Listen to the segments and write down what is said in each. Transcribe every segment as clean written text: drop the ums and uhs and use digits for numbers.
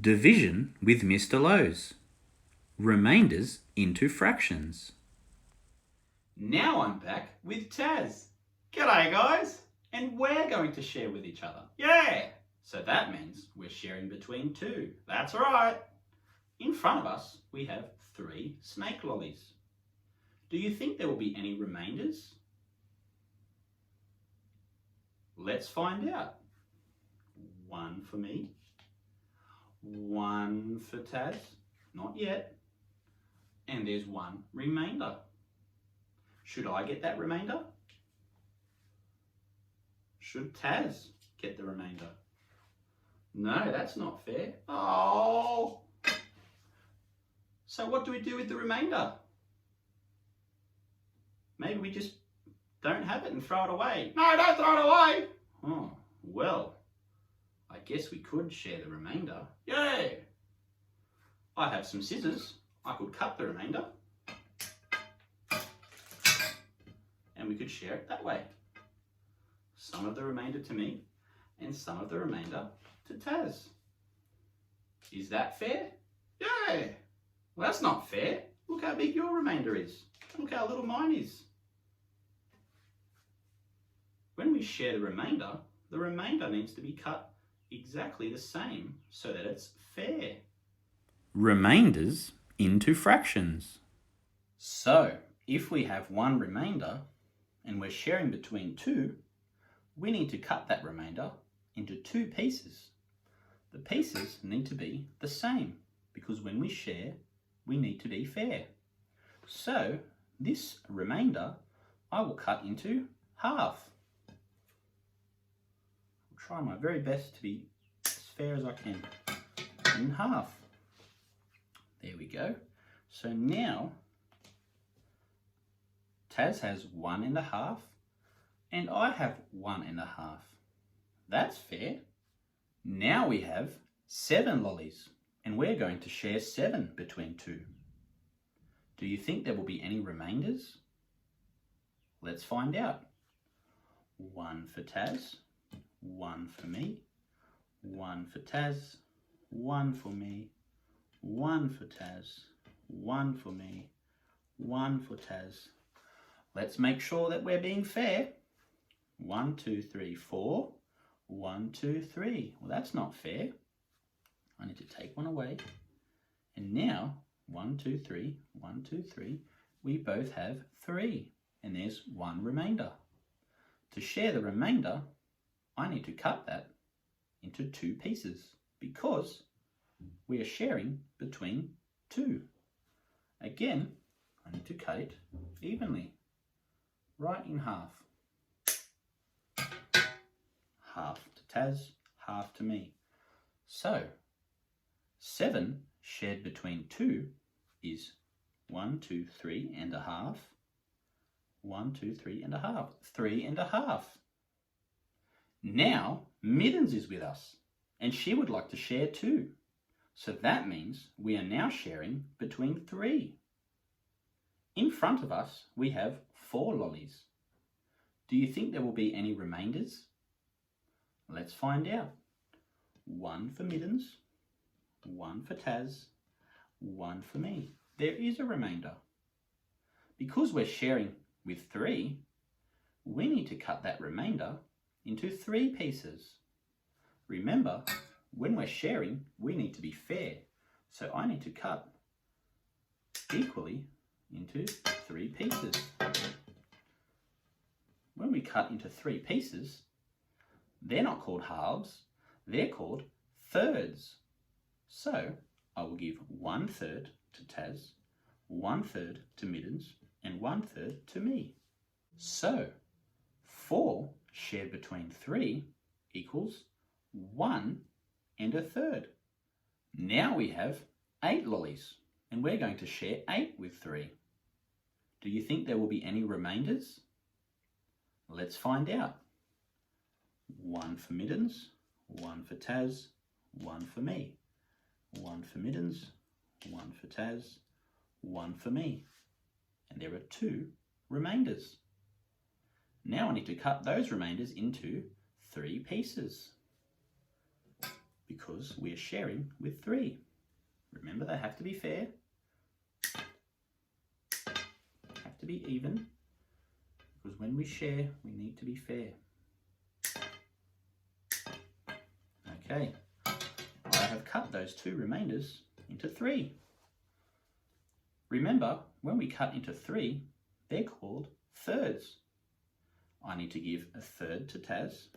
Division with Mr. Lowe's. Remainders into fractions. Now I'm back with Taz. G'day guys! And we're going to share with each other. Yeah! So that means we're sharing between two. That's right! In front of us we have 3 snake lollies. Do you think there will be any remainders? Let's find out. 1 for me. 1 for Taz. Not yet. And there's 1 remainder. Should I get that remainder? Should Taz get the remainder? No, that's not fair. Oh! So what do we do with the remainder? Maybe we just don't have it and throw it away. No, don't throw it away! Oh, well, I guess we could share the remainder. Yay! I have some scissors. I could cut the remainder. And we could share it that way. Some of the remainder to me and some of the remainder to Taz. Is that fair? Yeah! Well, that's not fair. Look how big your remainder is. Look how little mine is. When we share the remainder needs to be cut exactly the same so that it's fair. Remainders into fractions. So, if we have 1 remainder and we're sharing between 2, we need to cut that remainder into 2 pieces. The pieces need to be the same because when we share, we need to be fair. So, this remainder I will cut into half. I'll try my very best to be as fair as I can. In half. There we go. So now Taz has 1.5 and I have 1.5. That's fair. Now we have 7 lollies and we're going to share 7 between 2. Do you think there will be any remainders? Let's find out. 1 for Taz, 1 for me, 1 for Taz, 1 for me, 1 for Taz, 1 for me, 1 for Taz. Let's make sure that we're being fair. 1, 2, 3, 4. 1, 2, 3. Well, that's not fair. I need to take one away. And now, 1, 2, 3, 1, 2, 3. We both have 3. And there's 1 remainder. To share the remainder, I need to cut that into 2 pieces because we are sharing between 2. Again, I need to cut it evenly, right in half. Half to Taz, half to me. So, 7 shared between 2 is 1, 2, 3.5. 1, 2, 3.5. 3.5. Now, Middens is with us, and she would like to share too. So that means we are now sharing between 3. In front of us, we have 4 lollies. Do you think there will be any remainders? Let's find out. 1 for Middens, 1 for Taz, 1 for me. There is a remainder. Because we're sharing with 3, we need to cut that remainder into 3 pieces. Remember, when we're sharing, we need to be fair. So I need to cut equally into 3 pieces. When we cut into 3 pieces, they're not called halves, they're called thirds. So I will give 1/3 to Taz, 1/3 to Middens, and 1/3 to me. So 4 shared between 3 equals 1.1. Now we have 8 lollies and we're going to share 8 with 3. Do you think there will be any remainders? Let's find out. 1 for Middens, 1 for Taz, 1 for me. 1 for Middens, 1 for Taz, 1 for me. And there are 2 remainders. Now I need to cut those remainders into 3 pieces. because we're sharing with 3. Remember, they have to be fair, have to be even, because when we share, we need to be fair. Okay, I have cut those 2 remainders into 3. Remember, when we cut into 3, they're called thirds. I need to give a third to Taz,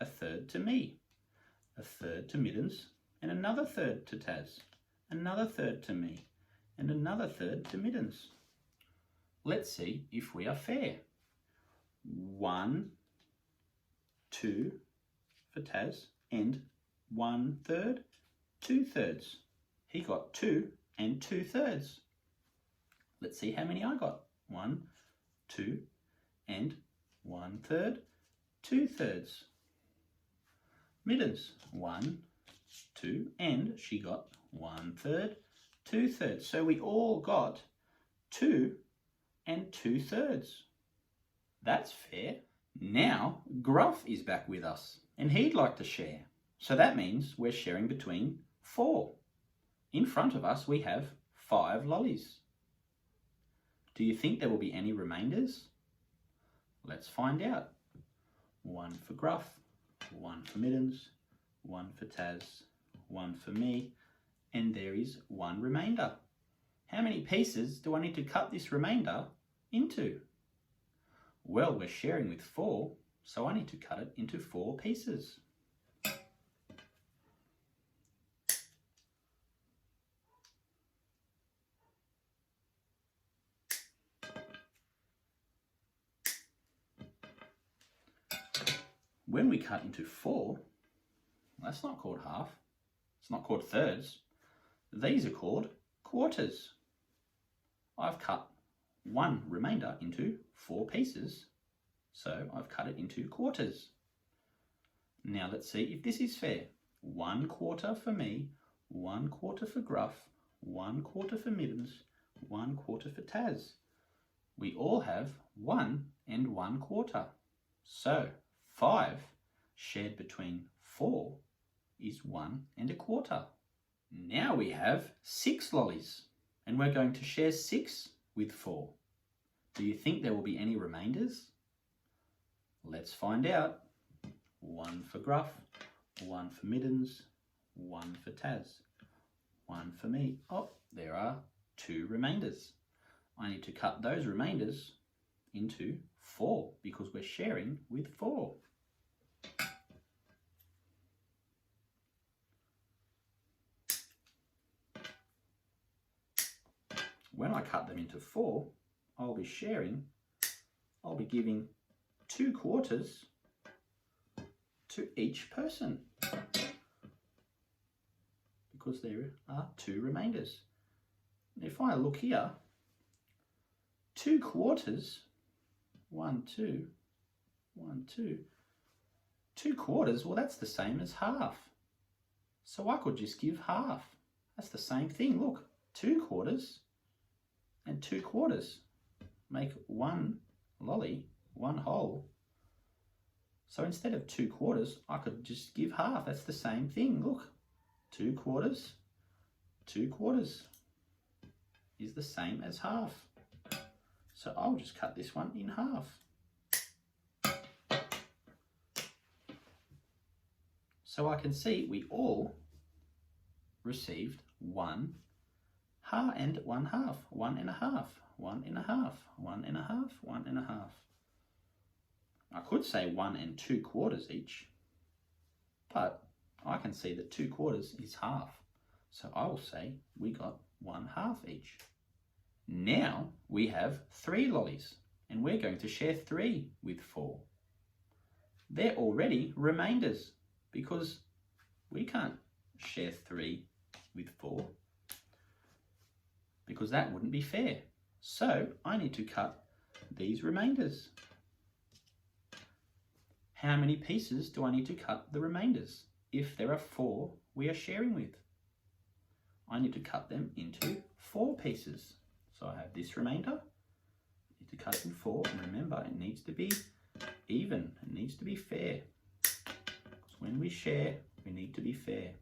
a third to me, a third to Middens, and another third to Taz, another third to me, and another third to Middens. Let's see if we are fair. 1, 2 for Taz, and 1/3, 2/3. He got 2 and 2/3. Let's see how many I got. 1, 2, and 1/3, 2/3. Middens, 1, 2, and she got 1/3, 2/3. So we all got 2 and 2/3. That's fair. Now Gruff is back with us and he'd like to share. So that means we're sharing between 4. In front of us we have 5 lollies. Do you think there will be any remainders? Let's find out. 1 for Gruff, 1 for Middens, 1 for Taz, 1 for me, and there is 1 remainder. How many pieces do I need to cut this remainder into? Well, we're sharing with 4, so I need to cut it into 4 pieces. When we cut into 4, that's not called half. It's not called thirds. These are called quarters. I've cut 1 remainder into 4 pieces, so I've cut it into quarters. Now let's see if this is fair. 1/4 for me, 1/4 for Gruff, 1/4 for Middens, 1/4 for Taz. We all have 1 and 1/4. So 5 shared between 4 is 1 1/4. Now we have 6 lollies and we're going to share 6 with 4. Do you think there will be any remainders? Let's find out. 1 for Gruff, 1 for Middens, 1 for Taz, 1 for me. Oh, there are 2 remainders. I need to cut those remainders into 4 because we're sharing with 4. When I cut them into 4, I'll be giving 2 quarters to each person because there are 2 remainders. If I look here, 2 quarters, 1, 2, 1, 2, 2 quarters, well that's the same as half. So I could just give half. That's the same thing, look, 2 quarters and 2 quarters make 1 lolly, 1 whole. So instead of 2 quarters, I could just give half. That's the same thing, look, 2 quarters is the same as half. So I'll just cut this one in half. So I can see we all received 1 and 1/2, 1 1/2, 1 1/2, 1 1/2, 1 1/2. I could say 1 and 2 quarters each, but I can see that 2 quarters is half. So I will say we got 1/2 each. Now we have 3 lollies and we're going to share 3 with 4. They're already remainders because we can't share 3 with 4 because that wouldn't be fair. So I need to cut these remainders. How many pieces do I need to cut the remainders if there are 4 we are sharing with? I need to cut them into 4 pieces. So I have this remainder, I need to cut it in 4, and remember it needs to be even, it needs to be fair. Because when we share, we need to be fair.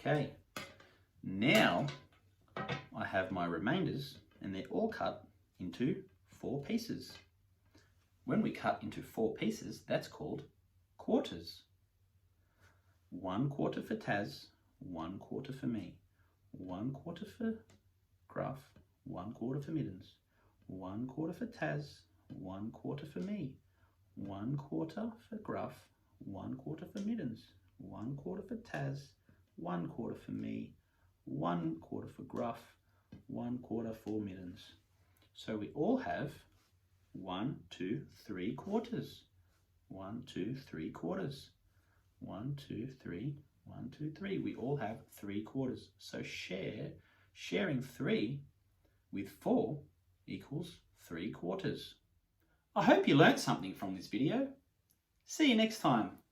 Okay, now I have my remainders and they're all cut into 4 pieces. When we cut into 4 pieces, that's called quarters. 1/4 for Taz, 1/4 for me, 1/4 for Gruff, 1/4 for Middens, 1/4 for Taz, 1/4 for me, 1/4 for Gruff, 1/4 for Middens, 1/4 for Taz, 1/4 for me, 1/4 for Gruff, 1/4 for Middens. So we all have 1, 2, 3 quarters. 1, 2, 3 quarters. 1, 2, 3, 1, 2, 3. We all have 3 quarters. So sharing 3 with 4 equals 3 quarters. I hope you learnt something from this video. See you next time.